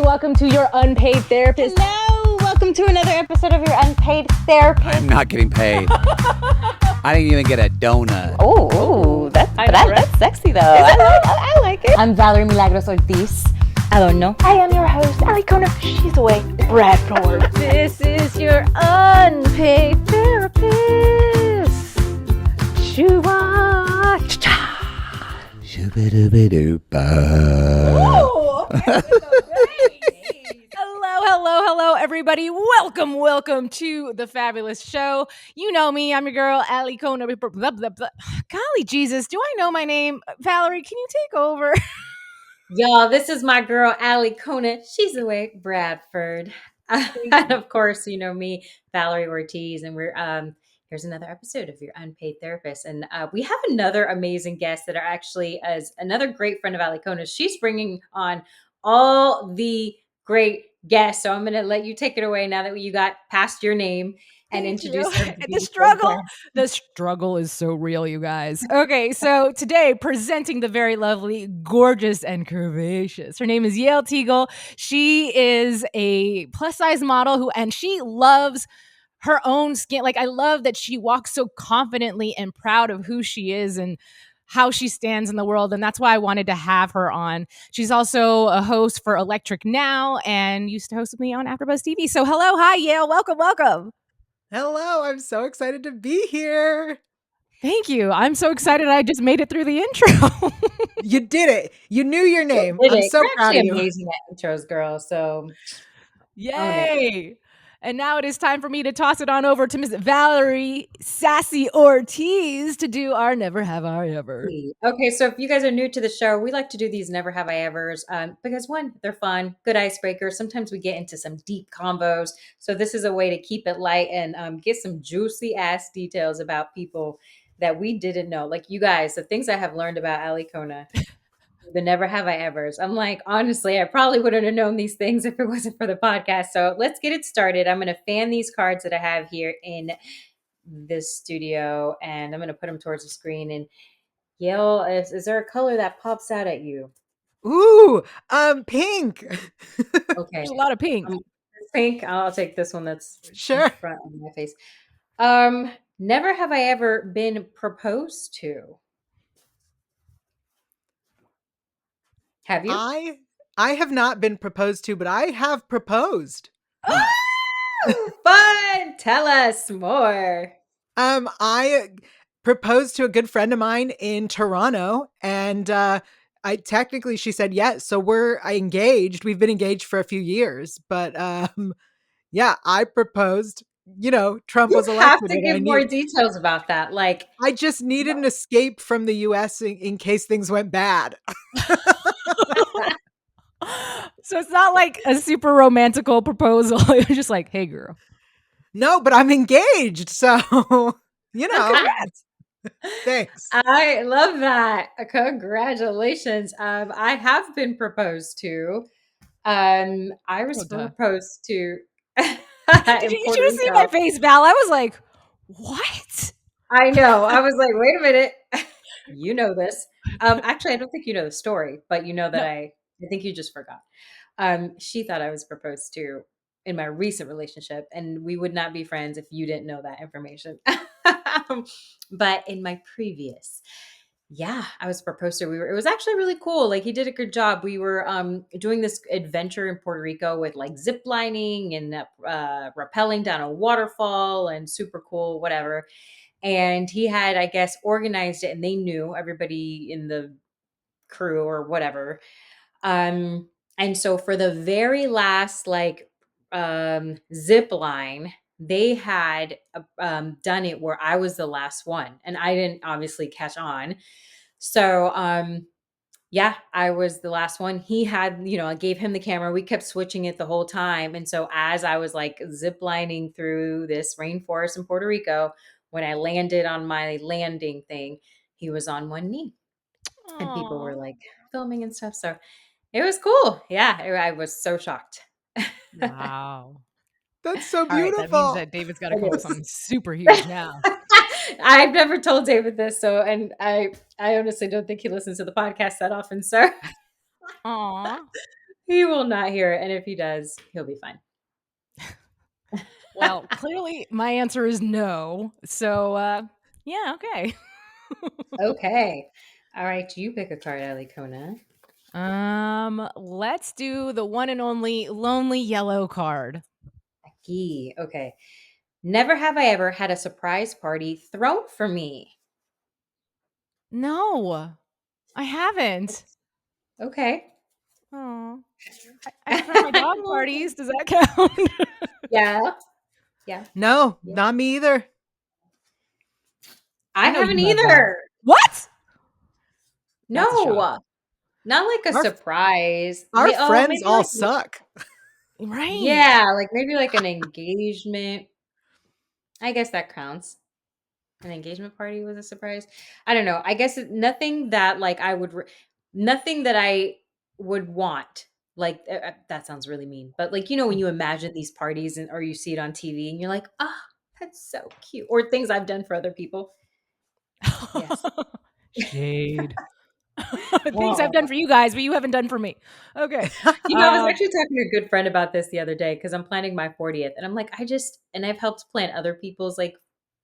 welcome to your unpaid therapist. Hello, welcome to another episode of your unpaid therapist. I'm not getting paid. I didn't even get a donut. Oh, that's sexy though. I like it. I'm Valerie Milagros Ortiz. I don't know. I am your host, Ali Kona. She's away. Bradford. This is your unpaid therapist. Shoo-wah, cha-cha. Shoo-ba-doo-ba-doo-ba. Hello, everybody. Welcome to the fabulous show. You know me. I'm your girl, Ali Kona. Blah, blah, blah. Golly Jesus, do I know my name? Valerie, can you take over? Y'all, this is my girl, Ali Kona. She's away, Bradford. And of course, you know me, Valerie Ortiz, and we're here's another episode of your unpaid therapist. And we have another amazing guest that are actually as another great friend of Ali Kona. She's bringing on all the great guests. So I'm going to let you take it away now that you got past your name and introduce her. The struggle is so real, you guys. Okay, so today presenting the very lovely, gorgeous, and curvaceous. Her name is Yael Tygiel. She is a plus-size model and she loves her own skin. Like, I love that she walks so confidently and proud of who she is and how she stands in the world. And that's why I wanted to have her on. She's also a host for Electric Now and used to host with me on AfterBuzz TV. So hello, hi, Yael. Welcome. Hello, I'm so excited to be here. Thank you. I'm so excited I just made it through the intro. You did it. You knew your name. I'm so You're proud of you. amazing at intros, girl. So yay. And now it is time for me to toss it on over to Miss Valerie Sassy Ortiz to do our Never Have I Ever. Okay, so if you guys are new to the show, we like to do these Never Have I Evers because one, they're fun, good icebreakers. Sometimes we get into some deep combos. So this is a way to keep it light and get some juicy ass details about people that we didn't know. Like you guys, the things I have learned about Ali Kona. The Never Have I Evers. I'm like, honestly, I probably wouldn't have known these things if it wasn't for the podcast. So let's get it started. I'm going to fan these cards that I have here in this studio, and I'm going to put them towards the screen. And Yael, is there a color that pops out at you? Ooh, pink. Okay. There's a lot of pink. Pink. I'll take this one that's sure in front of my face. Never have I ever been proposed to. Have you? I have not been proposed to, but I have proposed. Oh, fun! Tell us more. I proposed to a good friend of mine in Toronto, and she said yes. So we're engaged. We've been engaged for a few years, but yeah, I proposed. You know, Trump was elected. You have to give more details about that. Like, I just needed an escape from the U.S. in case things went bad. So it's not like a super romantical proposal. You're just like, hey, girl. No, but I'm engaged. So, you know. Congrats. Thanks. I love that. Congratulations. I have been proposed to. I was proposed to. You should have seen my face, Val. I was like, what? I know. I was like, wait a minute. You know this. Actually, I don't think you know the story, but you know that I think you just forgot. She thought I was proposed to in my recent relationship, and we would not be friends if you didn't know that information. But in my previous, yeah, I was proposed to. It was actually really cool. Like, he did a good job. We were doing this adventure in Puerto Rico with like zip lining and rappelling down a waterfall and super cool, whatever. And he had, I guess, organized it, and they knew, everybody in the crew or whatever. And so for the very last zip line, they had done it where I was the last one, and I didn't obviously catch on. So yeah, I was the last one. He had, I gave him the camera. We kept switching it the whole time. And so as I was like zip lining through this rainforest in Puerto Rico, when I landed on my landing thing, he was on one knee. Aww. And people were like filming and stuff. So it was cool. Yeah, I was so shocked. Wow. That's so beautiful. Right, that means that David's got to come with something super huge now. I've never told David this, and I honestly don't think he listens to the podcast that often, so. Aww. He will not hear it. And if he does, he'll be fine. Well, clearly my answer is no. So, yeah, okay. Okay. All right. You pick a card, Alicona. Let's do the one and only lonely yellow card. Okay. Never have I ever had a surprise party thrown for me. No, I haven't. Okay. Oh, I throw my dog parties. Does that count? Yeah. Yeah. No, Yeah. not me either. I know haven't you have that. either. What? That's a shock. No. Not like a Our- surprise. Our friends maybe all like, suck. Right. yeah, like maybe like an engagement. I guess that counts. An engagement party was a surprise. I don't know. I guess nothing that like nothing that I would want. Like that sounds really mean, but like when you imagine these parties or you see it on TV and you're like, ah, that's so cute. Or things I've done for other people. Yes. Shade. Things Well, I've done for you guys, but you haven't done for me. Okay. I was actually talking to a good friend about this the other day because I'm planning my 40th, and I'm like, and I've helped plan other people's like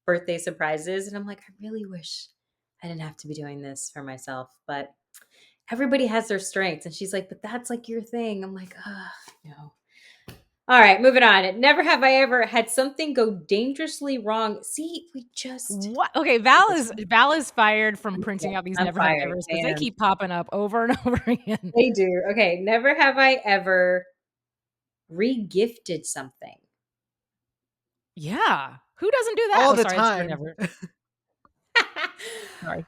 birthday surprises, and I'm like, I really wish I didn't have to be doing this for myself, but everybody has their strengths. And she's like, but that's like your thing. I'm like, no. All right, moving on. Never have I ever had something go dangerously wrong. See, we just What? Okay, Val is fired from printing out these I'm never have fired. evers because they Damn. keep popping up over and over again. They do. Okay, never have I ever re-gifted something. Yeah. Who doesn't do that? All the sorry, that's time. never. Sorry.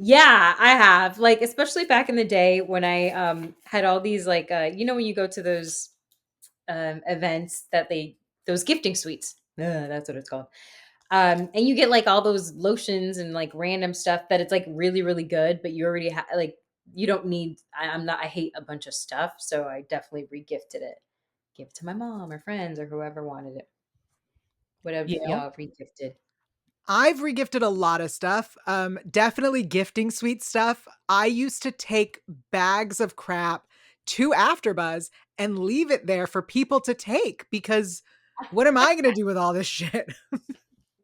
Yeah, I have. Like, especially back in the day when I had all these like when you go to those events that those gifting suites. That's what it's called. And you get like all those lotions and like random stuff that it's like really, really good, but you already have like you don't need I hate a bunch of stuff, so I definitely re-gifted it. Give it to my mom or friends or whoever wanted it. What have Yeah. y'all re-gifted? I've regifted a lot of stuff. Definitely gifting sweet stuff. I used to take bags of crap to AfterBuzz and leave it there for people to take because what am I going to do with all this shit?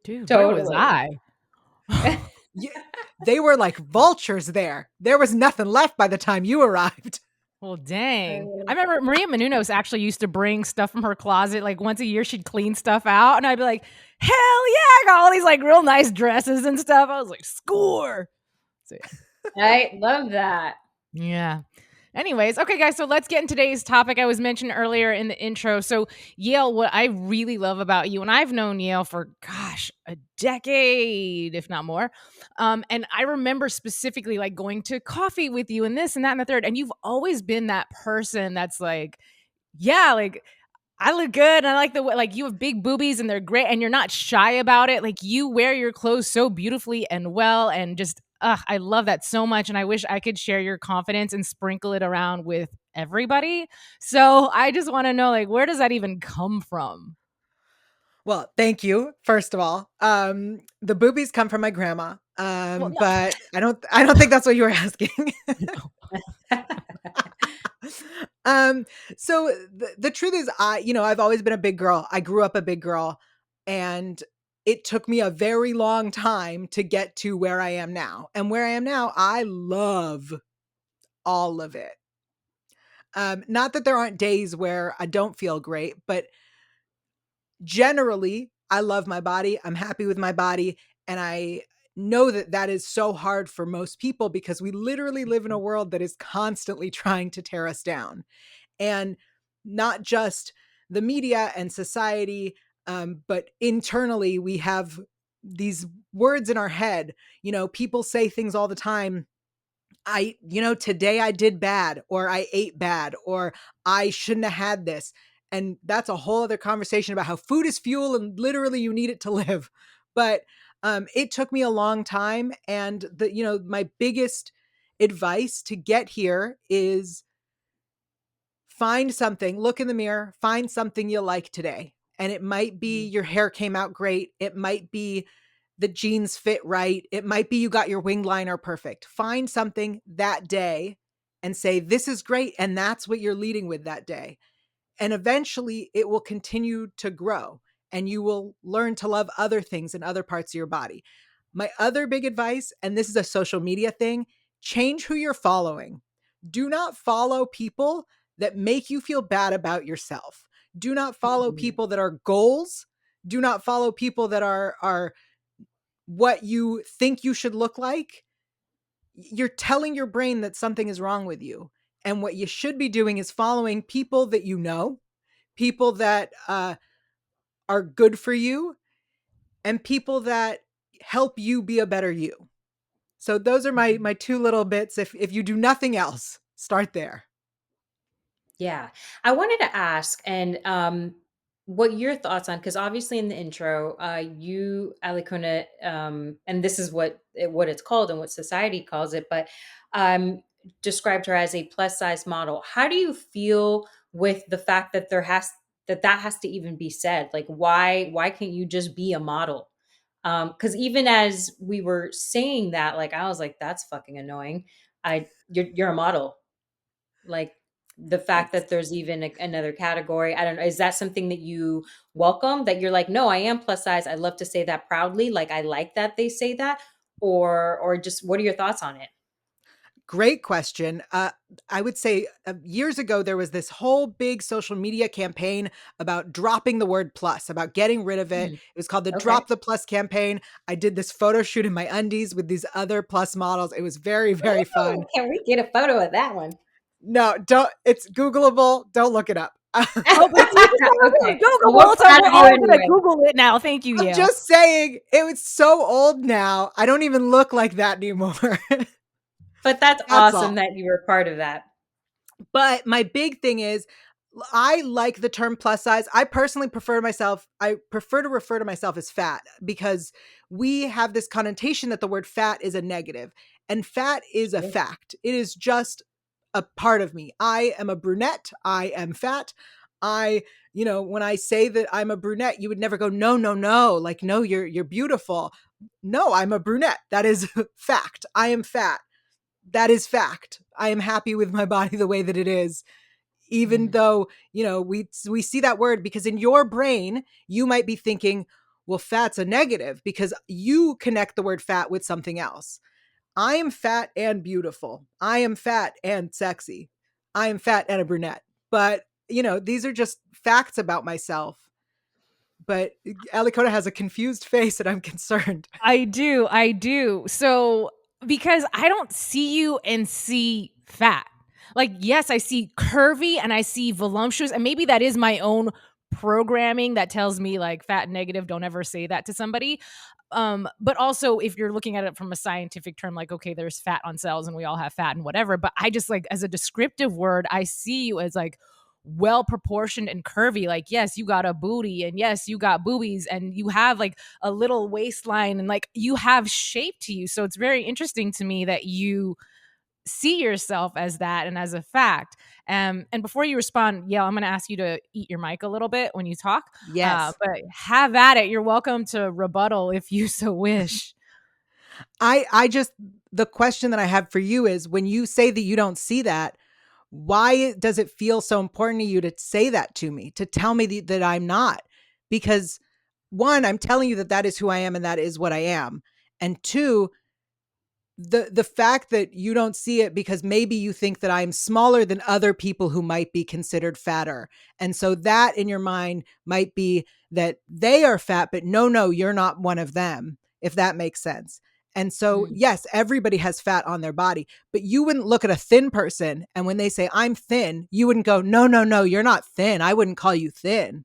Dude, where was I? Yeah, they were like vultures there. There was nothing left by the time you arrived. Well, dang. I remember Maria Menounos actually used to bring stuff from her closet. Like once a year, she'd clean stuff out. And I'd be like, hell yeah, I got all these like real nice dresses and stuff. I was like, score. So, yeah. I love that. Yeah. Anyways, okay, guys, so let's get in today's topic. I was mentioned earlier in the intro. So, Yael, what I really love about you, and I've known Yael for, gosh, a decade, if not more. And I remember specifically like going to coffee with you and this and that and the third. And you've always been that person that's like, yeah, like I look good and I like the way like you have big boobies and they're great and you're not shy about it. Like you wear your clothes so beautifully and well and just I love that so much and I wish I could share your confidence and sprinkle it around with everybody. So I just want to know like where does that even come from? Well, thank you. First of all, the boobies come from my grandma. Well, no. But I don't think that's what you were asking. So the truth is I've always been a big girl. I grew up a big girl and it took me a very long time to get to where I am now. And where I am now, I love all of it. Not that there aren't days where I don't feel great, but generally, I love my body. I'm happy with my body. And I know that that is so hard for most people because we literally live in a world that is constantly trying to tear us down. And not just the media and society, but internally, we have these words in our head. People say things all the time. Today I did bad, or I ate bad, or I shouldn't have had this. And that's a whole other conversation about how food is fuel and literally you need it to live. But it took me a long time. And my biggest advice to get here is find something, look in the mirror, find something you like today. And it might be your hair came out great. It might be the jeans fit right. It might be you got your wing liner perfect. Find something that day and say, this is great. And that's what you're leading with that day. And eventually it will continue to grow and you will learn to love other things in other parts of your body. My other big advice, and this is a social media thing, change who you're following. Do not follow people that make you feel bad about yourself. Do not follow Mhm. people that are goals. Do not follow people that are what you think you should look like. You're telling your brain that something is wrong with you. And what you should be doing is following people that you know, people that are good for you, and people that help you be a better you. So those are my two little bits. If you do nothing else, start there. Yeah. I wanted to ask, and what your thoughts on, because obviously in the intro, you, Alicona, and this is what it's called and what society calls it, but um, described her as a plus size model. How do you feel with the fact that that has to even be said? Like, why can't you just be a model? Because even as we were saying that, like I was like, that's fucking annoying. You're a model, like the fact Thanks. that there's even another category. I don't know, is that something that you welcome, that you're like, no, I am plus size, I love to say that proudly, like I like that they say that, or just what are your thoughts on it? Great question. I would say years ago, there was this whole big social media campaign about dropping the word plus, about getting rid of it. Hmm. It was called the Okay. Drop the Plus campaign. I did this photo shoot in my undies with these other plus models. It was very, very fun. Ooh, can we get a photo of that one? No, don't, it's Googleable. Don't look it up. Oh, but you just said it was Okay, well, we're Googleable, so proud we're of you all gonna anyway. Google it now. Thank you, I'm Yale. just saying it was so old now. I don't even look like that anymore. But that's That's awesome all. that you were part of that. But my big thing is I like the term plus size. I personally I prefer to refer to myself as fat because we have this connotation that the word fat is a negative, and fat is a True. fact. It is just a part of me. I am a brunette. I am fat. When I say that I'm a brunette, you would never go, no, no, no. Like, no, you're beautiful. No, I'm a brunette. That is fact. I am fat. That is fact. I am happy with my body the way that it is, even Mhm. though, we see that word because in your brain you might be thinking, well, fat's a negative because you connect the word fat with something else. I am fat and beautiful. I am fat and sexy. I am fat and a brunette. But, these are just facts about myself. But Alicona has a confused face and I'm concerned. I do. I do. So, because I don't see you and see fat. Like, yes, I see curvy and I see voluptuous. And maybe that is my own programming that tells me, like, fat and negative, don't ever say that to somebody. But also, if you're looking at it from a scientific term, like, okay, there's fat on cells and we all have fat and whatever. But I just, like, as a descriptive word, I see you as like well proportioned and curvy. Like, yes, you got a booty, and yes, you got boobies, and you have like a little waistline, and like you have shape to you. So it's very interesting to me that you see yourself as that and as a fact. And before you respond, yeah, I'm going to ask you to eat your mic a little bit when you talk. Yes. But have at it. You're welcome to rebuttal if you so wish. I just, the question that I have for you is when you say that you don't see that, why does it feel so important to you to say that to me, to tell me that I'm not? Because one, I'm telling you that that is who I am and that is what I am. And two, the fact that you don't see it because maybe you think that I'm smaller than other people who might be considered fatter. And so that in your mind might be that they are fat, but no, you're not one of them, if that makes sense. And so, Mm. yes, everybody has fat on their body, but you wouldn't look at a thin person. And when they say I'm thin, you wouldn't go, no, you're not thin. I wouldn't call you thin.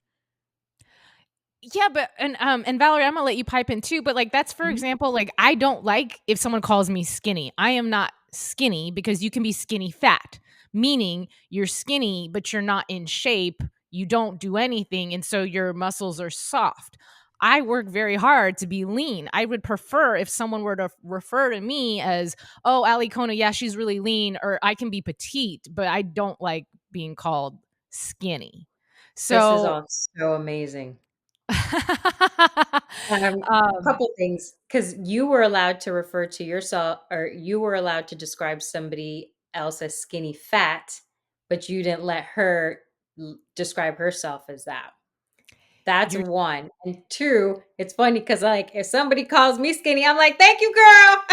Yeah, but and Valerie, I'm gonna let you pipe in too. But like that's for Mhm. example, like I don't like if someone calls me skinny. I am not skinny because you can be skinny fat, meaning you're skinny but you're not in shape. You don't do anything, and so your muscles are soft. I work very hard to be lean. I would prefer if someone were to refer to me as, "Oh, Ali Kona, yeah, she's really lean," or I can be petite, but I don't like being called skinny. This is So all so amazing. um, Couple things, because you were allowed to refer to yourself, or you were allowed to describe somebody else as skinny fat, but you didn't let her describe herself as that. That's You're one. And two, it's funny because like if somebody calls me skinny, I'm like, thank you, girl.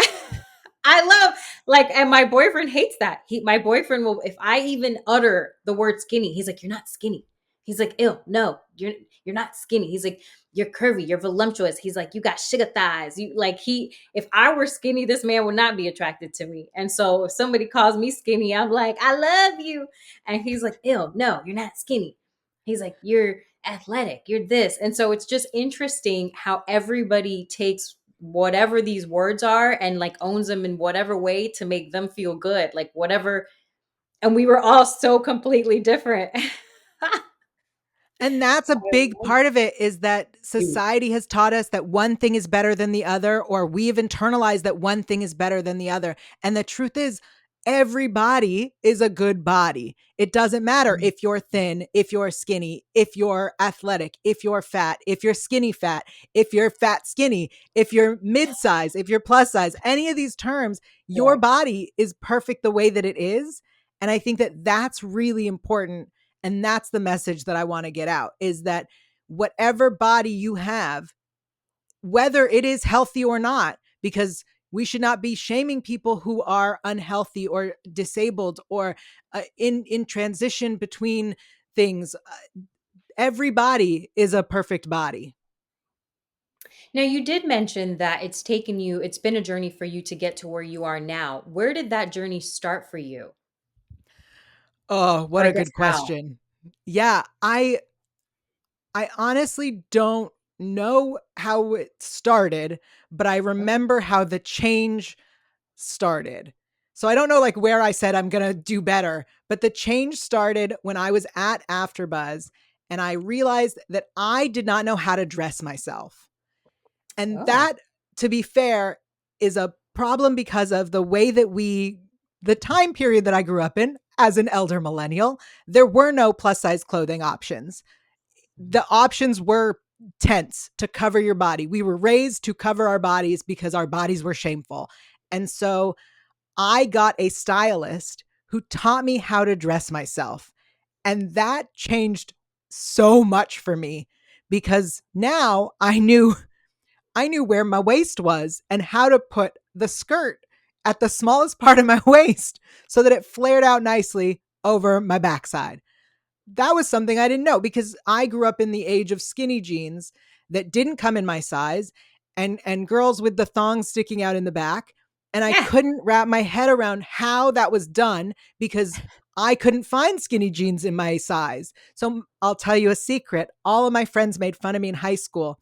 I love like, and my boyfriend hates that. My boyfriend will, if I even utter the word skinny, he's like, you're not skinny. He's like, ew, no, you're not skinny. He's like, you're curvy, you're voluptuous. He's like, you got sugar thighs. You like if I were skinny, this man would not be attracted to me. And so if somebody calls me skinny, I'm like, I love you. And he's like, ew, no, you're not skinny. He's like, you're athletic, you're this. And so it's just interesting how everybody takes whatever these words are and like owns them in whatever way to make them feel good, like whatever. And we were all so completely different. And that's a big part of it, is that society has taught us that one thing is better than the other, or we've internalized that one thing is better than the other. And the truth is, every body is a good body. It doesn't matter if you're thin, if you're skinny, if you're athletic, if you're fat, if you're skinny fat, if you're fat skinny, if you're mid-size, if you're plus size, any of these terms, your body is perfect the way that it is. And I think that that's really important. And that's the message that I want to get out, is that whatever body you have, whether it is healthy or not, because we should not be shaming people who are unhealthy or disabled or in transition between things. Every body is a perfect body. Now, you did mention that it's been a journey for you to get to where you are now. Where did that journey start for you? Oh, what Or I a guess good how? question. Yeah, I honestly don't know how it started, but I Okay. remember how the change started. So I don't know like where I said I'm going to do better, but the change started when I was at AfterBuzz and I realized that I did not know how to dress myself. And Oh, that, to be fair, is a problem because of the way that the time period that I grew up in as an elder millennial, there were no plus size clothing options. The options were tents to cover your body. We were raised to cover our bodies because our bodies were shameful. And so I got a stylist who taught me how to dress myself. And that changed so much for me because now I knew where my waist was and how to put the skirt at the smallest part of my waist so that it flared out nicely over my backside. That was something I didn't know because I grew up in the age of skinny jeans that didn't come in my size and girls with the thongs sticking out in the back, and I yeah. couldn't wrap my head around how that was done because I couldn't find skinny jeans in my size. So I'll tell you a secret. All of my friends made fun of me in high school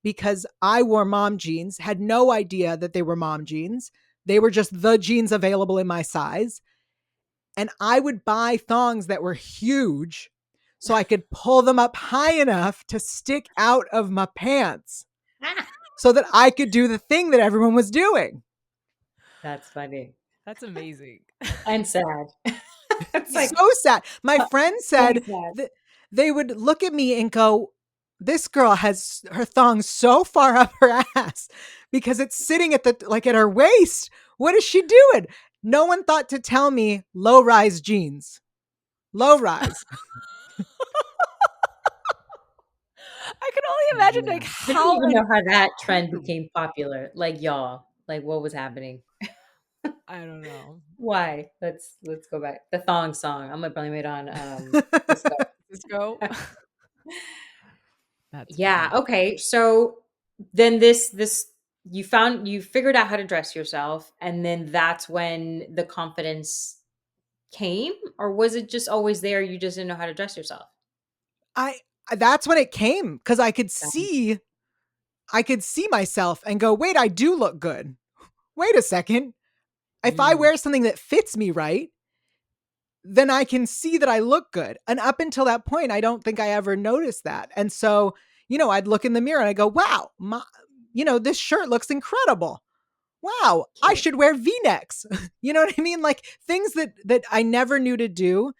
because I wore mom jeans, had no idea that they were mom jeans. They were just the jeans available in my size. And I would buy thongs that were huge so I could pull them up high enough to stick out of my pants Ah, so that I could do the thing that everyone was doing. that's funny That's amazing. and sad. It's So like sad. My friend funny said sad. that they would look at me and go, this girl has her thong so far up her ass because it's sitting at at her waist. What is she doing? No one thought to tell me low rise jeans. Low rise. I can only imagine like Yeah. I don't how even know how that trend uncomfortable. became popular. Like y'all, like what was happening? I don't know. Why? Let's go back. The thong song. I'm gonna blame it on Cisco. Let's go. That's Yeah, funny. okay. So then this you figured out how to dress yourself, and then that's when the confidence came, or was it just always there, you just didn't know how to dress yourself? I That's when it came because Um, I could see myself and go, wait, I do look good. Wait a second. If I Mm. wear something that fits me right, then I can see that I look good. And up until that point, I don't think I ever noticed that. And so, I'd look in the mirror and I go, wow, this shirt looks incredible. Wow, I cute. should wear V-necks. You know what I mean? Like things that I never knew to do.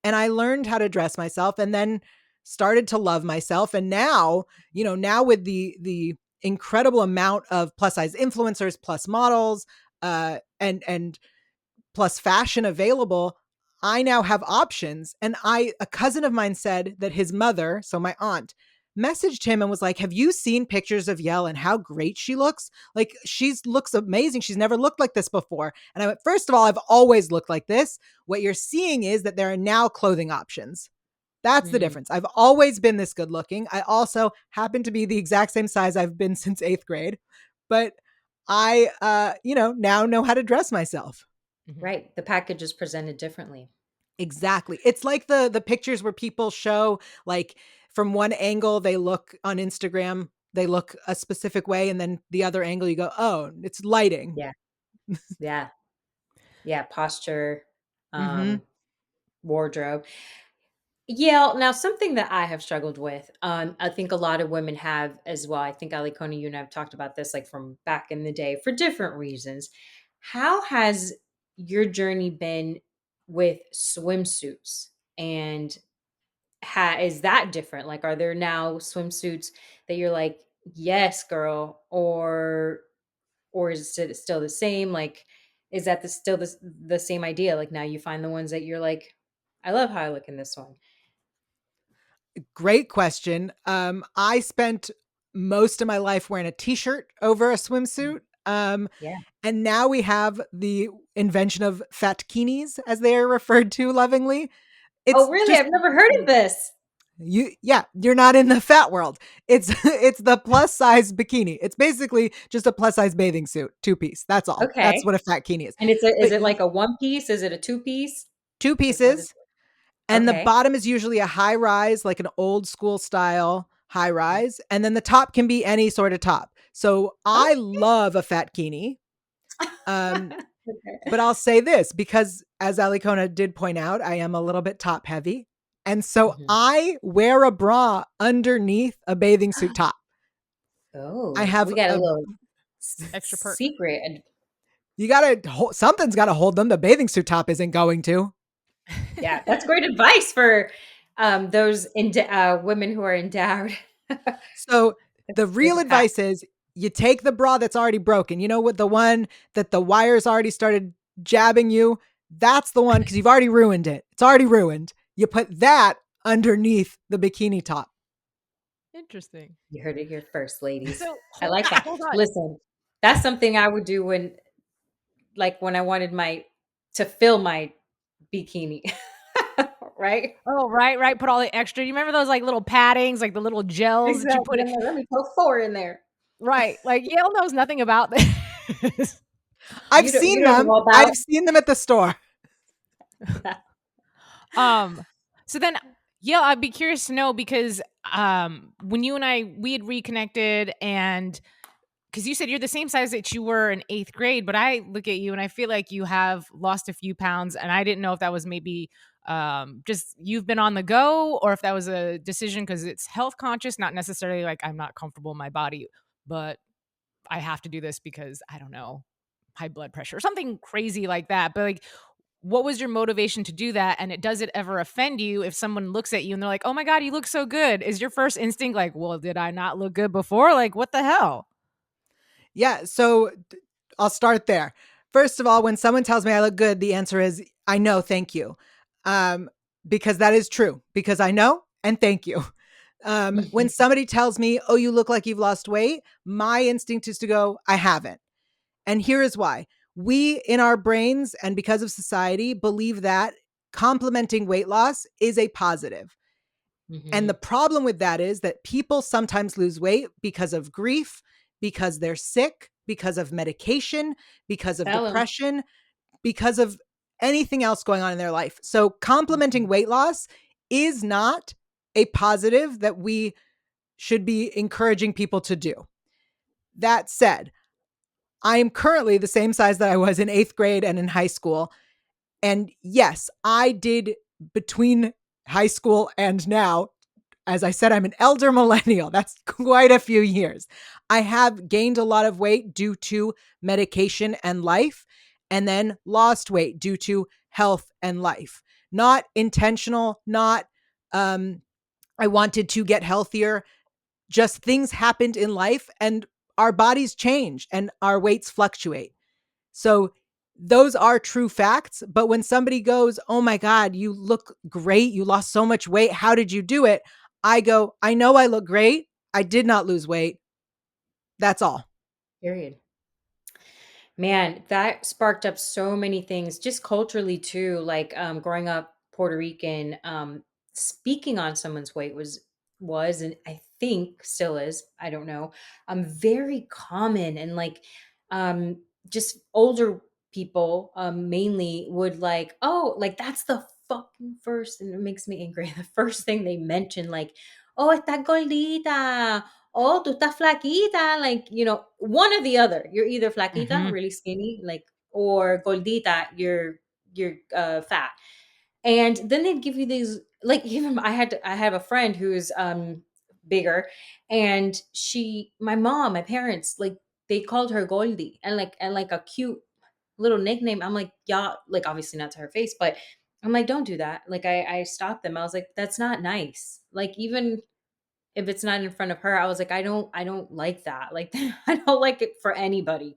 And I learned how to dress myself and then started to love myself. And now, now with the incredible amount of plus size influencers, plus models, and plus fashion available, I now have options. And a cousin of mine said that his mother, so my aunt, messaged him and was like, have you seen pictures of Yael and how great she looks? Like, she looks amazing. She's never looked like this before. And I went, first of all, I've always looked like this. What you're seeing is that there are now clothing options. That's the difference. I've always been this good looking. I also happen to be the exact same size I've been since 8th grade, but I, now know how to dress myself. Right. The package is presented differently. Exactly. It's like the pictures where people show, like, from one angle they look on Instagram, they look a specific way, and then the other angle you go, oh, it's lighting. Yeah. Yeah. Yeah. Posture, Mm-hmm. wardrobe. Yeah. Now, something that I have struggled with, I think a lot of women have as well. I think Ali Coney, you and I have talked about this like from back in the day for different reasons. How has your journey been with swimsuits? And is that different? Like, are there now swimsuits that you're like, yes, girl, or is it still the same? Like, is that still the same idea? Like now you find the ones that you're like, I love how I look in this one. Great question. I spent most of my life wearing a t-shirt over a swimsuit. Yeah. And now we have the invention of fatkinis, as they are referred to lovingly. Oh, It's really? just I've never heard of this. you're not in the fat world. It's the plus size bikini. It's basically just a plus size bathing suit, 2-piece. That's all. That's Okay. what a fatkini is. And is But it like a one piece? Is it a two piece? two Like what is pieces, it? and the Okay. bottom is usually a high rise, like an old school style high rise, and then the top can be any sort of top. So I love a fatkini. Um, Okay. But I'll say this, because as Alicona did point out, I am a little bit top heavy. And so Mhm. I wear a bra underneath a bathing suit top. I Oh, have we got a little Extra perk. secret. And you gotta, something's gotta hold them. The bathing suit top isn't going to. yeah, that's great advice for those women who are endowed. So the There's real a pack. advice is you take the bra that's already broken. You know what, the one that the wires already started jabbing you? That's the one, because you've already ruined it. It's already ruined. You put that underneath the bikini top. Interesting. You heard it here first, ladies. So I like that. hold on. Listen, that's something I would do when I wanted to fill my bikini. Right? Oh, right. Put all the extra. You remember those like little paddings, like the little gels that you put Exactly. it? I'm like, let me put 4 in there. Right. Like Yale knows nothing about this. I've You seen don't them. know about I've seen them at the store. So then yeah, I'd be curious to know because when you and we had reconnected, and because you said you're the same size that you were in 8th grade, but I look at you and I feel like you have lost a few pounds, and I didn't know if that was maybe just you've been on the go, or if that was a decision because it's health conscious, not necessarily like I'm not comfortable in my body, but I have to do this because I don't know, high blood pressure or something crazy like that. But like, what was your motivation to do that? And does it ever offend you if someone looks at you and they're like, "Oh my god, you look so good"? Is your first instinct like, "Well, did I not look good before? Like, what the hell?" Yeah, so I'll start there. First of all, when someone tells me I look good, the answer is I know, thank you. Because that is true, because I know and thank you. When somebody tells me, oh, you look like you've lost weight, my instinct is to go, I haven't. And here is why. We, in our brains and because of society, believe that complimenting weight loss is a positive. And the Mhm. problem with that is that people sometimes lose weight because of grief, because they're sick, because of medication, because of Tell 'em. depression, because of anything else going on in their life. So complimenting Mhm. weight loss is not a positive that we should be encouraging people to do. That said, I am currently the same size that I was in 8th grade and in high school. And yes, I did, between high school and now, as I said, I'm an elder millennial. That's quite a few years. I have gained a lot of weight due to medication and life, and then lost weight due to health and life. Not intentional, not I wanted to get healthier. Just things happened in life and our bodies change and our weights fluctuate. So those are true facts. But when somebody goes, oh my God, you look great. You lost so much weight. How did you do it? I go, I know I look great. I did not lose weight. That's all. Period. Man, that sparked up so many things just culturally too. Like growing up Puerto Rican, speaking on someone's weight was and I think still is, I don't know, very common and like um just older people mainly would like, oh, like that's the fucking first, and it makes me angry. The first thing they mention, like, oh, está gordita, oh, tú estás flaquita, like, one or the other. You're either flaquita, Mhm. really skinny, like, or gordita, you're fat. And then they'd give you these, like, even I have a friend who's bigger, and my mom, my parents, like, they called her Goldie, and like a cute little nickname. I'm like, yeah, like obviously not to her face, but I'm like, don't do that. Like I stopped them. I was like, that's not nice. Like even if it's not in front of her, I was like, I don't like that. Like I don't like it for anybody.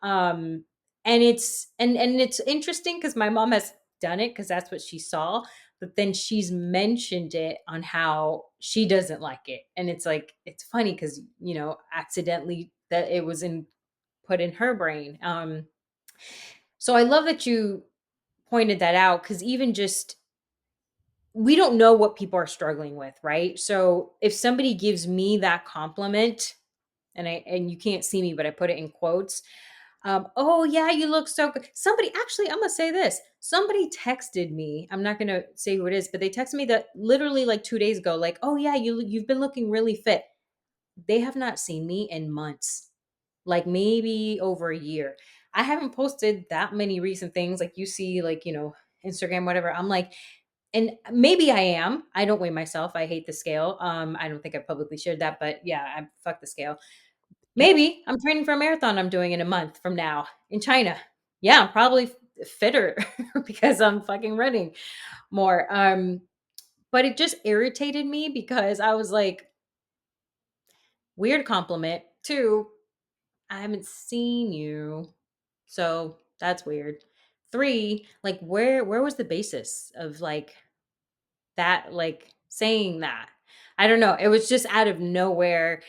Um and it's interesting because my mom has done it because that's what she saw, but then she's mentioned it on how she doesn't like it. And it's like it's funny because accidentally that it was in put in her brain. So I love that you pointed that out because even just we don't know what people are struggling with, right? So if somebody gives me that compliment, and you can't see me, but I put it in quotes. Oh yeah, you look so good. Somebody actually, I'm gonna say this. Somebody texted me. I'm not gonna say who it is, but they texted me that literally like 2 days ago, like, oh yeah, you've been looking really fit. They have not seen me in months, like maybe over a year. I haven't posted that many recent things like you see, like, Instagram, whatever. I'm like, and maybe I am. I don't weigh myself. I hate the scale. I don't think I publicly shared that, but yeah, I fuck the scale. Yep. Maybe I'm training for a marathon I'm doing in a month from now in China. Yeah, I'm probably fitter because I'm fucking running more. But it just irritated me because I was like, weird compliment. Two, I haven't seen you. So that's weird. Three, like where was the basis of like that, like saying that? I don't know. It was just out of nowhere.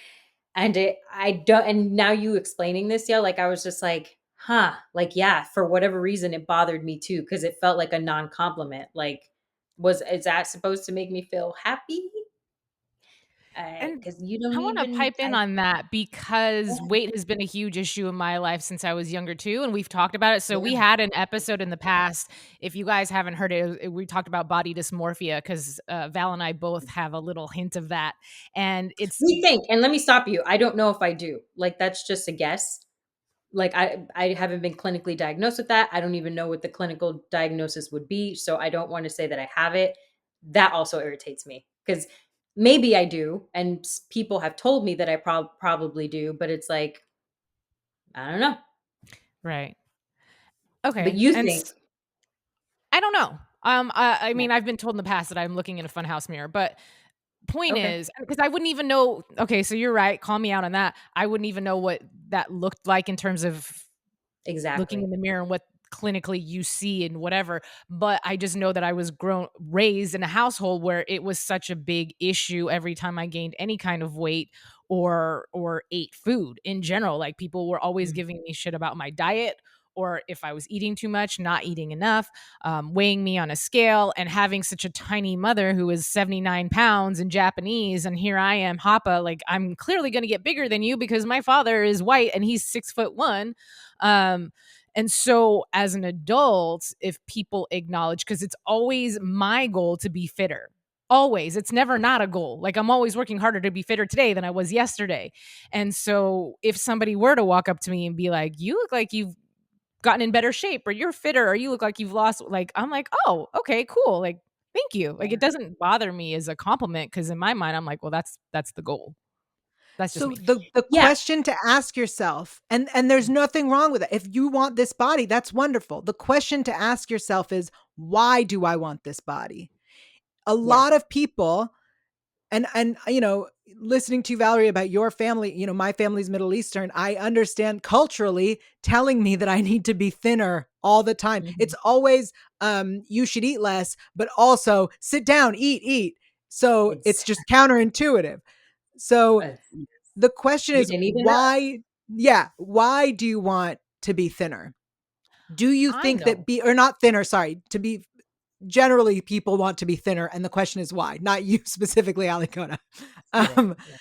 And I don't, and now you explaining this, yeah, like I was just like, huh, like, yeah, for whatever reason, it bothered me too, because it felt like a non compliment. Like, is that supposed to make me feel happy? And Because you I don't wanna even, pipe in on that because weight has been a huge issue in my life since I was younger too, and we've talked about it. So we yeah. had an episode in the past. If you guys haven't heard it, we talked about body dysmorphia because Val and I both have a little hint of that, and it's We think, and let me stop you. I don't know if I do. Like, that's just a guess. Like I haven't been clinically diagnosed with that. I don't even know what the clinical diagnosis would be, so I don't want to say that I have it. That also irritates me because maybe I do, and people have told me that I probably do, but it's like I don't know. right. But Okay, you and think I don't know. I yeah, mean, I've been told in the past that I'm looking in a funhouse mirror, but point okay, is, because I wouldn't even know. Okay, so you're right. Call me out on that. I wouldn't even know what that looked like in terms of looking in exactly. the mirror and what clinically you see and whatever. But I just know that I was raised in a household where it was such a big issue every time I gained any kind of weight or ate food in general. Like people were always Mm. giving me shit about my diet, or if I was eating too much, not eating enough, weighing me on a scale, and having such a tiny mother who is 79 pounds and Japanese. And here I am, Hapa, like I'm clearly going to get bigger than you because my father is white and he's 6'1". And so as an adult, if people acknowledge, because it's always my goal to be fitter. Always. It's never not a goal. Like I'm always working harder to be fitter today than I was yesterday. And so if somebody were to walk up to me and be like, you look like you've gotten in better shape, or you're fitter, or you look like you've lost, like, I'm like, oh, okay, cool. Like, thank you. Like, it Yeah. doesn't bother me as a compliment because in my mind, I'm like, well, that's the goal. That's just So me. the Yeah. question to ask yourself, and there's nothing wrong with it. If you want this body, that's wonderful. The question to ask yourself is, why do I want this body? A Yeah. lot of people And listening to you, Valerie, about your family, my family's Middle Eastern, I understand culturally telling me that I need to be thinner all the time. Mhm. It's always you should eat less, but also sit down, eat. So it's It's just counterintuitive. So yes. the question You is, didn't even know. why do you want to be thinner? Do you I think that know. or not thinner, sorry, to be generally people want to be thinner, and the question is why, not you specifically, Alicona. Get it. Um, Yeah.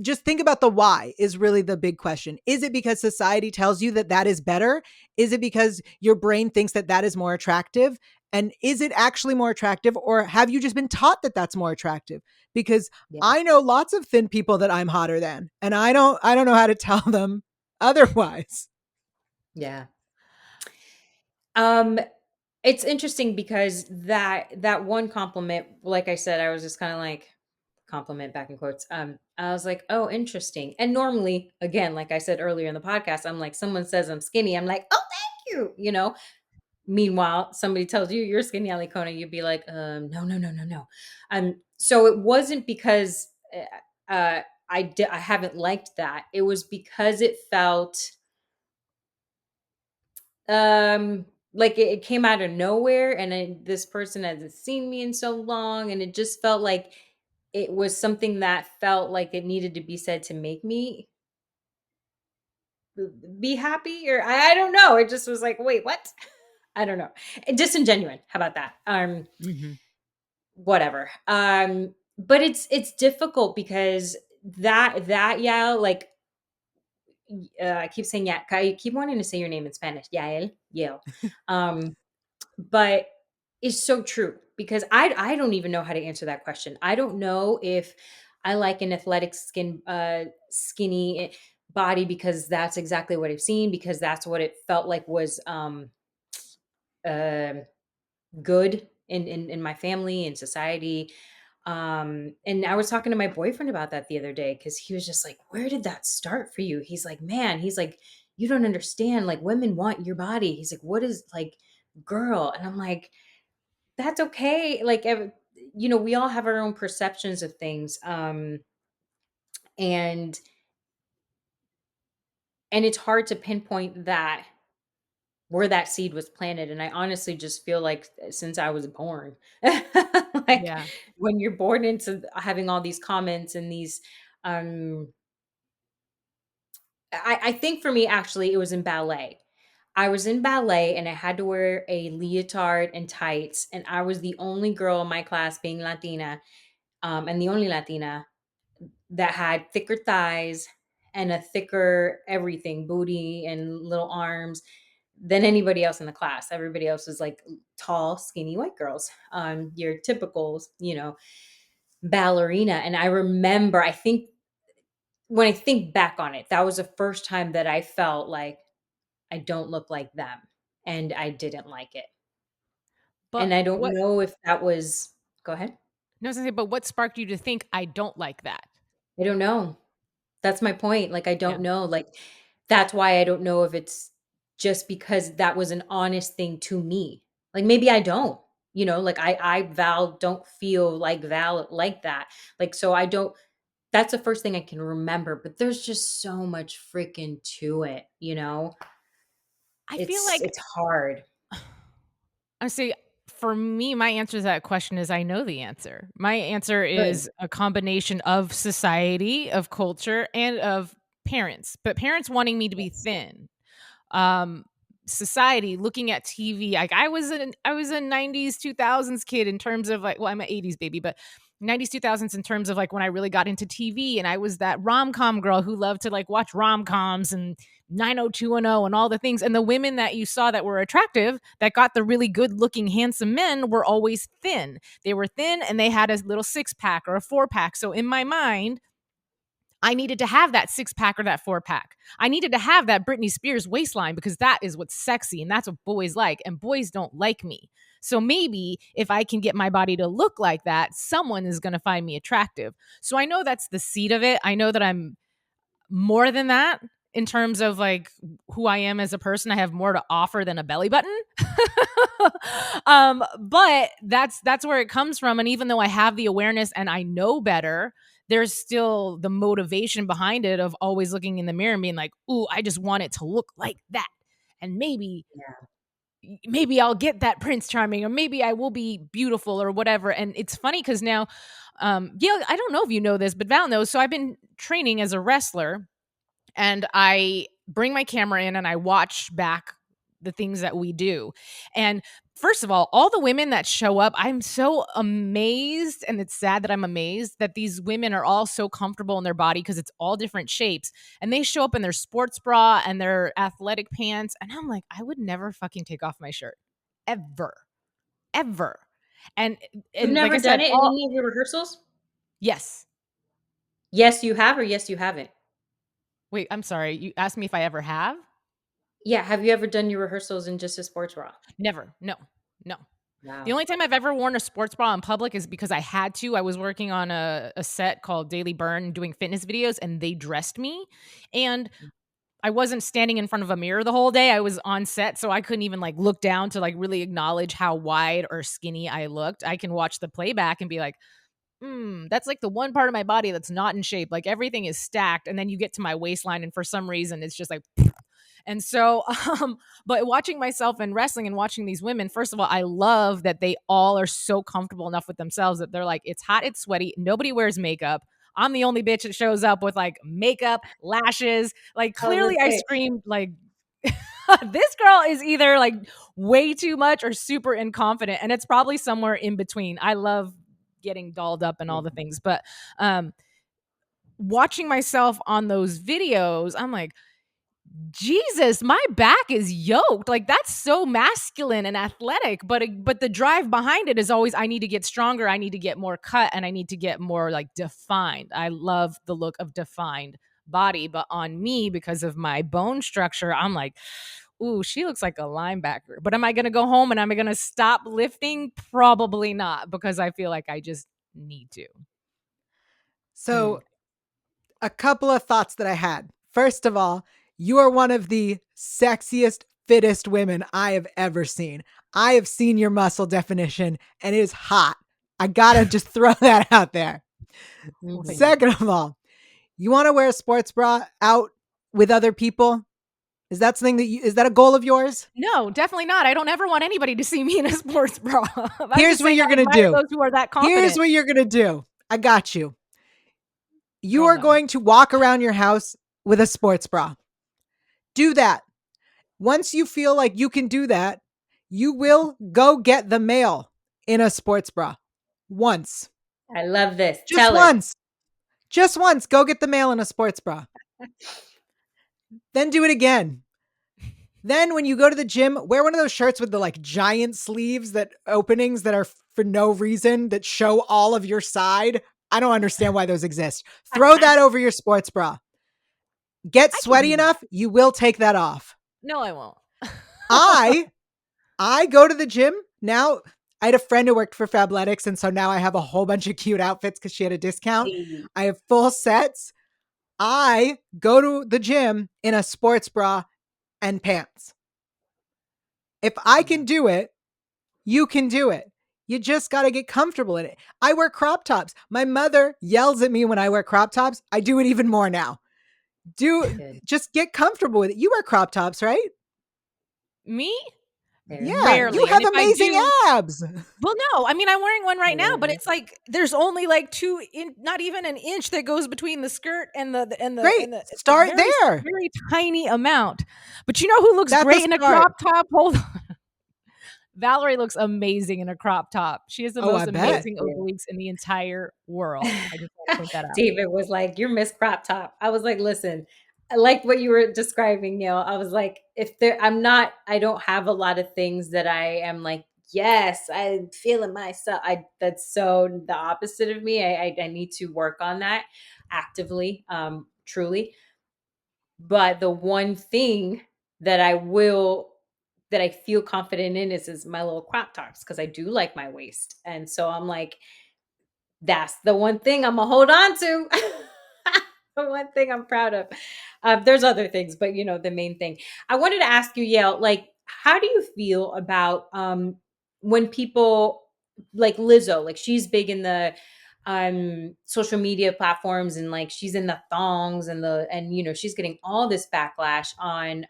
just think about the why is really the big question. Is it because society tells you that that is better? Is it because your brain thinks that that is more attractive? And is it actually more attractive, or have you just been taught that that's more attractive? Because Yeah. I know lots of thin people that I'm hotter than, and I don't know how to tell them otherwise. Yeah. Um, it's interesting because that one compliment, like I said, I was just kind of like compliment back in quotes. I was like, oh, interesting. And normally, again, like I said earlier in the podcast, I'm like, someone says I'm skinny, I'm like, oh, thank you. Meanwhile, somebody tells you you're skinny, Alicona, you'd be like, no, no, no, no, no. So it wasn't because I haven't liked that. It was because it felt like it came out of nowhere, and this person hasn't seen me in so long, and it just felt like it was something that felt like it needed to be said to make me be happy, or I don't know. It just was like, wait, what? I don't know. Disingenuine. How about that? Mhm. Whatever. But it's difficult because that yeah, like I keep saying yeah, I keep wanting to say your name in Spanish, Yael, Yael. Um, but it's so true because I don't even know how to answer that question. I don't know if I like an athletic skinny body because that's exactly what I've seen, because that's what it felt like was um good in my family and society. And I was talking to my boyfriend about that the other day because he was just like, where did that start for you? He's like, man, he's like, you don't understand, like women want your body. He's like, what is like girl? And I'm like, that's okay. Like we all have our own perceptions of things. And it's hard to pinpoint that where that seed was planted. And I honestly just feel like since I was born, like Yeah. when you're born into having all these comments and these, um, I think for me, actually, it was in ballet. I was in ballet and I had to wear a leotard and tights. And I was the only girl in my class being Latina, and the only Latina that had thicker thighs and a thicker everything, booty and little arms than anybody else in the class. Everybody else was like tall, skinny white girls. Your typical, ballerina. And I remember, I think when I think back on it, that was the first time that I felt like I don't look like them. And I didn't like it. But And I don't what know if that was, go ahead. no, I was gonna say, but what sparked you to think I don't like that? I don't know. That's my point. Like, I Yeah. don't know. Like, that's why I don't know if it's just because that was an honest thing to me. Like, maybe I don't, like Val don't feel like Val like that. Like, so I don't, that's the first thing I can remember, but there's just so much freaking to it. I feel It's like hard. I say for me, my answer to that question is I know the answer. My answer Good. is a combination of society, of culture, and of parents. But parents wanting me to be Yes. thin. um Society looking at TV, like I was a 90s 2000s kid in terms of like, well, I'm an 80s baby, but 90s 2000s in terms of like when I really got into TV, and I was that rom-com girl who loved to like watch rom-coms and 90210 and all the things, and the women that you saw that were attractive, that got the really good looking handsome men, were always thin. They were thin and they had a little six pack or a four pack. So in my mind, I needed to have that six pack or that four pack. I needed to have that Britney Spears waistline because that is what's sexy and that's what boys like. And boys don't like me. So maybe if I can get my body to look like that, someone is going to find me attractive. So I know that's the seed of it. I know that I'm more than that. in terms of like who I am as a person. I have more to offer than a belly button. But that's where it comes from. And even though I have the awareness and I know better, there's still the motivation behind it of always looking in the mirror and being like, ooh, I just want it to look like that. And maybe I'll get that Prince Charming, or maybe I will be beautiful or whatever. And it's funny because now, yeah, I don't know if you know this, but Val knows. So I've been training as a wrestler, and I bring my camera in and I watch back the things that we do. And first of all the women that show up, I'm so amazed, and it's sad that I'm amazed that these women are all so comfortable in their body because it's all different shapes. And they show up in their sports bra and their athletic pants, and I'm like, I would never fucking take off my shirt. Ever. Ever. And You've like never I done said, it in all any of your rehearsals? yes. Yes, you have, or yes, you haven't. Wait, I'm sorry. You asked me if I ever have? Yeah, have you ever done your rehearsals in just a sports bra? Never. No. No. The Wow. only time I've ever worn a sports bra in public is because I had to. I was working on a set called Daily Burn doing fitness videos, and they dressed me. And I wasn't standing in front of a mirror the whole day. I was on set, so I couldn't even like look down to like really acknowledge how wide or skinny I looked. I can watch the playback and be like, that's like the one part of my body that's not in shape. Like everything is stacked. And then you get to my waistline, and for some reason, it's just like, and so, but watching myself in wrestling and watching these women, first of all, I love that they all are so comfortable enough with themselves that they're like, it's hot, it's sweaty, nobody wears makeup. I'm the only bitch that shows up with like makeup, lashes. Like I was clearly gonna I say, screamed like this girl is either like way too much or super inconfident. And it's probably somewhere in between. I love getting dolled up and all the things. But watching myself on those videos, I'm like, Jesus, my back is yoked. Like that's so masculine and athletic, but the drive behind it is always I need to get stronger, I need to get more cut, and I need to get more like defined. I love the look of defined body, but on me because of my bone structure, I'm like, ooh, she looks like a linebacker. But am I going to go home and am I going to stop lifting? Probably not, because I feel like I just need to. So, a couple of thoughts that I had. First of all, you are one of the sexiest, fittest women I have ever seen. I have seen your muscle definition and it is hot. I gotta just throw that out there. Well, thank you. Second of all, you want to wear a sports bra out with other people? Is that something is that a goal of yours? No, definitely not. I don't ever want anybody to see me in a sports bra. I'm Here's just what saying you're I gonna admire do. those who are that Here's confident. what you're gonna do. I got you. You Oh, are no. going to walk around your house with a sports bra. Do that. Once you feel like you can do that, you will go get the mail in a sports bra. Once. I love this. Just Tell her. once. Just once. Go get the mail in a sports bra. Then do it again. Then when you go to the gym, wear one of those shirts with the like giant sleeves that openings that are for no reason that show all of your side. I don't understand why those exist. Throw that over your sports bra. Get I could sweaty do that. enough, you will take that off. No, I won't. I go to the gym now. I had a friend who worked for Fabletics, and so now I have a whole bunch of cute outfits because she had a discount. I have full sets. I go to the gym in a sports bra and pants. If I can do it, you can do it. You just got to get comfortable in it. I wear crop tops. My mother yells at me when I wear crop tops. I do it even more now. Good. Just get comfortable with it. You wear crop tops, right? Me? Yeah, Rarely. you have And if I amazing do, abs. well, no, I mean, I'm wearing one right now, but Yeah. it's like there's only like not even an inch that goes between the skirt and Great. it's Start very, there. very tiny amount. But you know who looks That's great a in a start. crop top? Hold on. Valerie looks amazing in a crop top. She has the Oh, most I bet. amazing obliques in the entire world. I just want to point that out. David was like, "You're Miss Crop Top." I was like, "Listen, I like what you were describing, Neil." I was like, "If there, I'm not. I don't have a lot of things that I am like. Yes, I'm feeling myself. That's so the opposite of me. I need to work on that actively, truly. But the one thing that I feel confident in is my little crop tops because I do like my waist, and so I'm like, that's the one thing I'm gonna hold on to. The one thing I'm proud of. There's other things, but the main thing. I wanted to ask you, Yael, like, how do you feel about when people like Lizzo, like she's big in the social media platforms, and like she's in the thongs and she's getting all this backlash on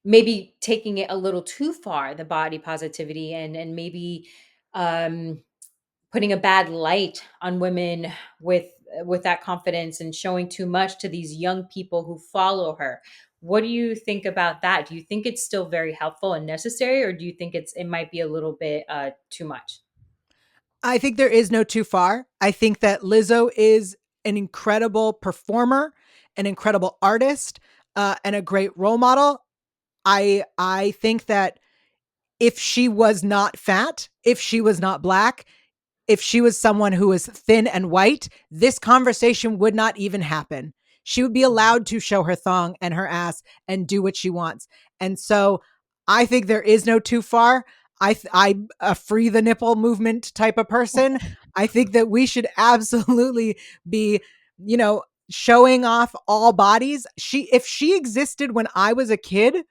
maybe taking it a little too far, the body positivity, and maybe um putting a bad light on women with that confidence, and showing too much to these young people who follow her. What do you think about that? Do you think it's still very helpful and necessary, or do you think it might be a little bit too much? I think there is no too far. I think that Lizzo is an incredible performer, an incredible artist, and a great role model. I think that if she was not fat, if she was not black, if she was someone who was thin and white, this conversation would not even happen. She would be allowed to show her thong and her ass and do what she wants. And so I think there is no too far. I'm a free the nipple movement type of person. I think that we should absolutely be, you know, showing off all bodies. If she existed when I was a kid,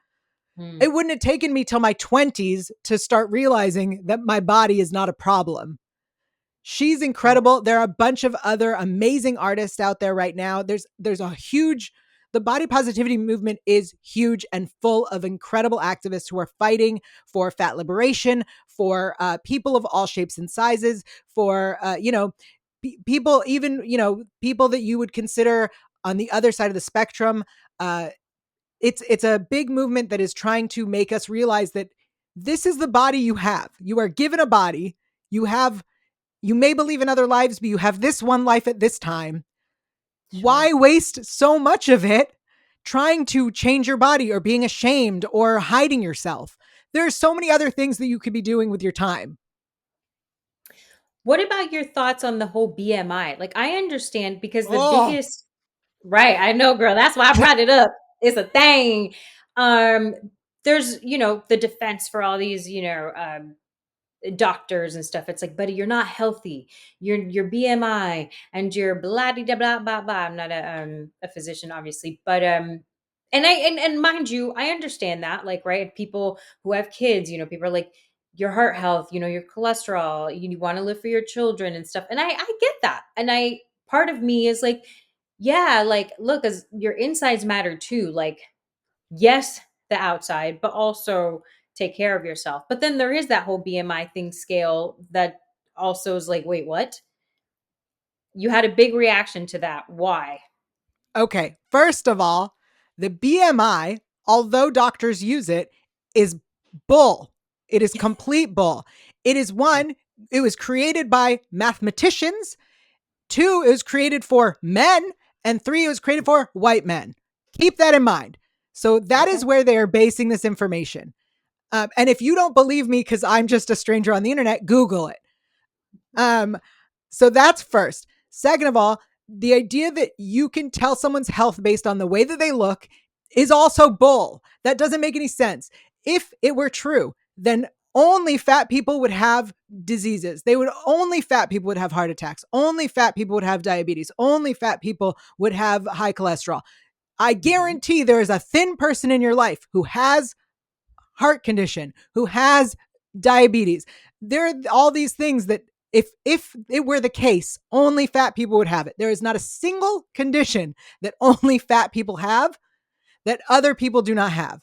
Hmm. it wouldn't have taken me till my 20s to start realizing that my body is not a problem. She's incredible. There are a bunch of other amazing artists out there right now. There's a huge the body positivity movement is huge and full of incredible activists who are fighting for fat liberation, for people of all shapes and sizes, for people, even people that you would consider on the other side of the spectrum. Uh, it's a big movement that is trying to make us realize that this is the body you have. You are given a body. You may believe in other lives, but you have this one life at this time. Sure. Why waste so much of it trying to change your body or being ashamed or hiding yourself? There's so many other things that you could be doing with your time. What about your thoughts on the whole BMI? Like, I understand because the Oh, biggest, right, I know, girl, that's why I brought it up. It's a thing. Um, there's, the defense for all these, doctors and stuff. It's like, buddy, you're not healthy. Your BMI and your blah blah blah blah blah. I'm not a physician, obviously, but and mind you, I understand that. Like, right, people who have kids, people are like, your heart health, your cholesterol, you want to live for your children and stuff. And I get that. And I part of me is like, yeah, like, look, as your insides matter too. Like, yes, the outside, but also take care of yourself. But then there is that whole BMI thing scale that also is like, wait, what? You had a big reaction to that. Why? okay. First of all, the BMI, although doctors use it, is bull. It is complete bull. It is one, it was created by mathematicians. Two, it was created for men. And three, it was created for white men. Keep that in mind. So that Okay. is where they are basing this information. And if you don't believe me because I'm just a stranger on the internet, Google it. Um, so that's first. Second of all, the idea that you can tell someone's health based on the way that they look is also bull. That doesn't make any sense. If it were true, then only fat people would have diseases. Only fat people would have heart attacks. Only fat people would have diabetes. Only fat people would have high cholesterol. I Mhm. guarantee there is a thin person in your life who has heart condition, who has diabetes. There are all these things that if it were the case, only fat people would have it. There is not a single condition that only fat people have that other people do not have.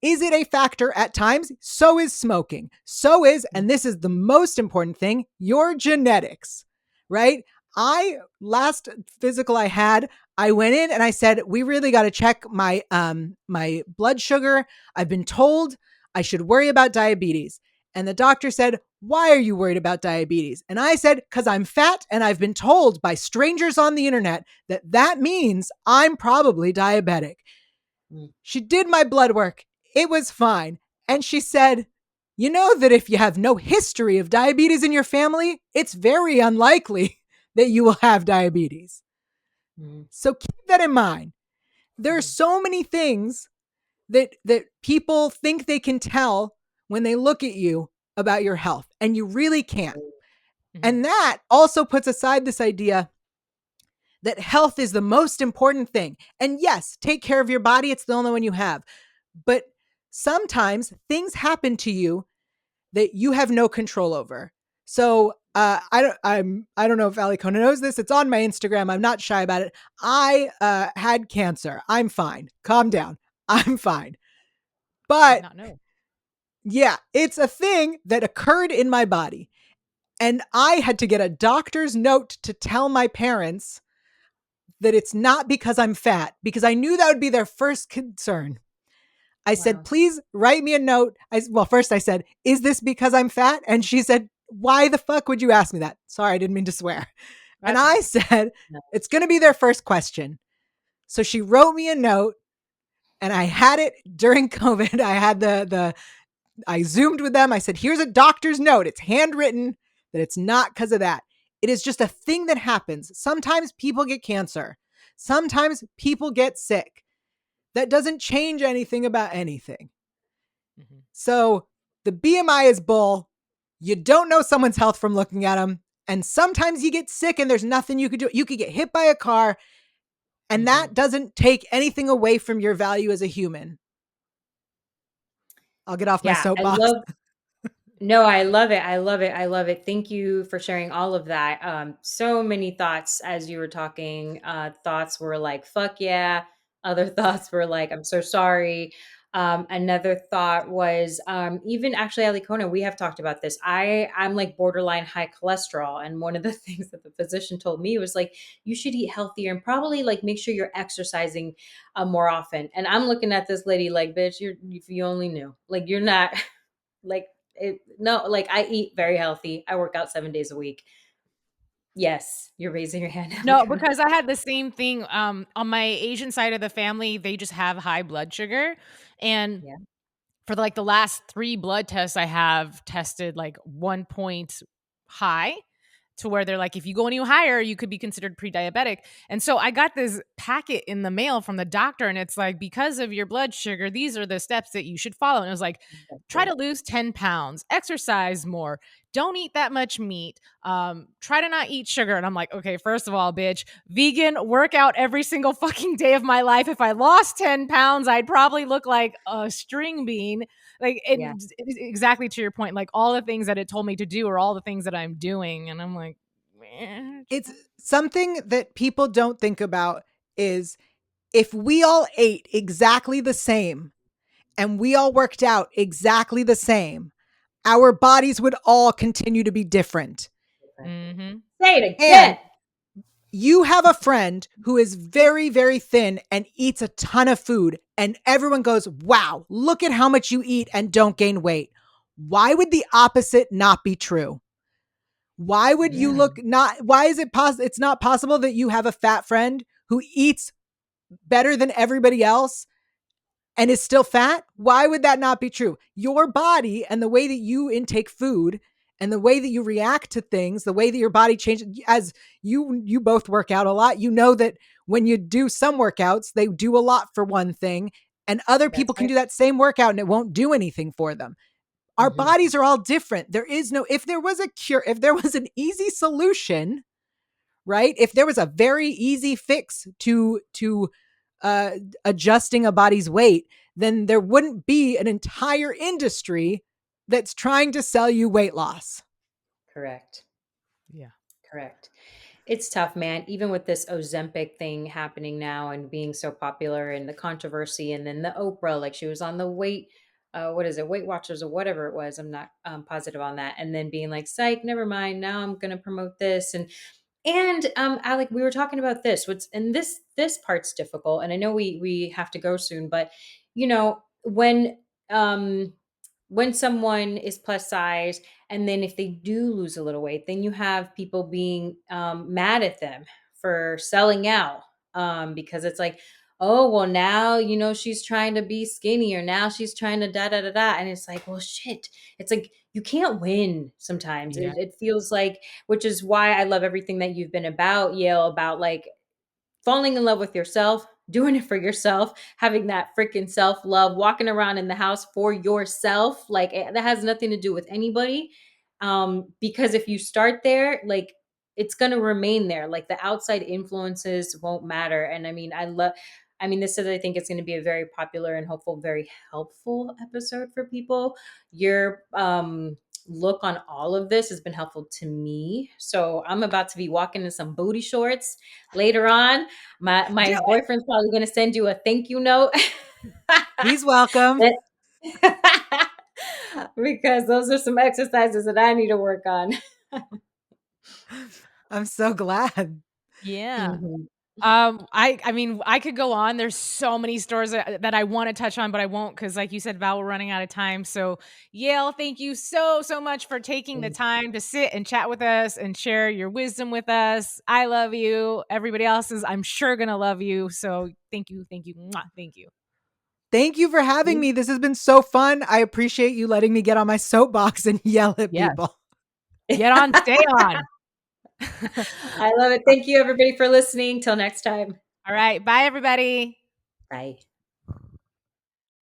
Is it a factor at times? So is smoking. So is, and this is the most important thing, your genetics, right? Last physical I had, I went in and I said, we really got to check my blood sugar. I've been told I should worry about diabetes. And the doctor said, why are you worried about diabetes? And I said, because I'm fat and I've been told by strangers on the internet that that means I'm probably diabetic. Mm. She did my blood work. It was fine. And she said, you know that if you have no history of diabetes in your family, it's very unlikely that you will have diabetes. Mhm. So keep that in mind. There are Mhm. so many things that people think they can tell when they look at you about your health, and you really can't. Mhm. And that also puts aside this idea that health is the most important thing. And yes, take care of your body. It's the only one you have. But sometimes things happen to you that you have no control over. So I don't know if Ali Kona knows this. It's on my Instagram. I'm not shy about it. I had cancer. I'm fine. Calm down. I'm fine. Did But not know. yeah, it's a thing that occurred in my body. And I had to get a doctor's note to tell my parents that it's not because I'm fat, because I knew that would be their first concern. I said, please write me a note. First I said, is this because I'm fat? And she said, why the fuck would you ask me that? Sorry, I didn't mean to swear. And I said, it's going to be their first question. So she wrote me a note, and I had it during COVID. I had I Zoomed with them. I said, here's a doctor's note. It's handwritten that it's not because of that. It is just a thing that happens. Sometimes people get cancer. Sometimes people get sick. That doesn't change anything about anything. Mm-hmm. So the BMI is bull. You don't know someone's health from looking at them. And sometimes you get sick and there's nothing you could do. You could get hit by a car, and that doesn't take anything away from your value as a human. I'll get off my soapbox. No, I love it. I love it. I love it. Thank you for sharing all of that. So many thoughts as you were talking. Thoughts were like, fuck yeah. Other thoughts were like, I'm so sorry. Another thought was even actually, Alicona, we have talked about this. I'm like borderline high cholesterol. And one of the things that the physician told me was like, you should eat healthier and probably like make sure you're exercising more often. And I'm looking at this lady like, bitch, if you only knew, like, you're not like, like I eat very healthy. I work out 7 days a week. Yes, you're raising your hand. No, because I had the same thing. On my Asian side of the family, they just have high blood sugar. And for like the last 3 blood tests I have tested like 1 point high, to where they're like, if you go any higher, you could be considered pre-diabetic. And so I got this packet in the mail from the doctor, and it's like, because of your blood sugar, these are the steps that you should follow. And it was like, try to lose 10 pounds, exercise more, don't eat that much meat, try to not eat sugar. And I'm like, okay, first of all, bitch, vegan, workout every single fucking day of my life. If I lost 10 pounds, I'd probably look like a string bean. Like, exactly to your point, like all the things that it told me to do are all the things that I'm doing. And I'm like, man. It's something that people don't think about is if we all ate exactly the same and we all worked out exactly the same, our bodies would all continue to be different. Mm-hmm. Say it again. And you have a friend who is very, very thin and eats a ton of food, and everyone goes, wow, look at how much you eat and don't gain weight. Why would the opposite not be true? Why would you why is it possible? It's not possible that you have a fat friend who eats better than everybody else and is still fat? Why would that not be true? Your body and the way that you intake food and the way that you react to things, the way that your body changes, as you both work out a lot, you know that when you do some workouts, they do a lot for one thing, and other people can do that same workout and it won't do anything for them. Our bodies are all different. There is no, if there was a cure, if there was an easy solution, right? If there was a very easy fix to adjusting a body's weight, then there wouldn't be an entire industry that's trying to sell you weight loss. Correct. Yeah. Correct. It's tough, man. Even with this Ozempic thing happening now and being so popular and the controversy, and then the Oprah, like she was on the what is it, Weight Watchers or whatever it was. I'm not positive on that. And then being like, psych, never mind. Now I'm going to promote this. And Alec, we were talking about this. And this part's difficult. And I know we have to go soon, but you know, when someone is plus size, and then if they do lose a little weight, then you have people being mad at them for selling out, because it's like, oh, well, now, she's trying to be skinny, or now she's trying to da da da da. And it's like, well, shit. It's like, you can't win sometimes. Yeah. It feels like, which is why I love everything that you've been about, Yael, about like falling in love with yourself, doing it for yourself, having that freaking self-love, walking around in the house for yourself. Like, that has nothing to do with anybody. Because if you start there, like, it's going to remain there. Like the outside influences won't matter. And I mean, this is, I think it's going to be a very popular and hopeful, very helpful episode for people. Your look on all of this has been helpful to me. So I'm about to be walking in some booty shorts later on. My boyfriend's probably going to send you a thank you note. He's welcome. Because those are some exercises that I need to work on. I'm so glad. Yeah. Mhm. I mean, I could go on. There's so many stores that I want to touch on, but I won't because, like you said, Val, we're running out of time. So, Yael, thank you so much for taking the time to sit and chat with us and share your wisdom with us. I love you. Everybody else is, I'm sure, gonna love you. So, thank you, Mwah, thank you. Thank you for having me. This has been so fun. I appreciate you letting me get on my soapbox and yell at Yes. people. Get on, stay on. I love it. Thank you, everybody, for listening. Till next time. All right. Bye, everybody. Bye.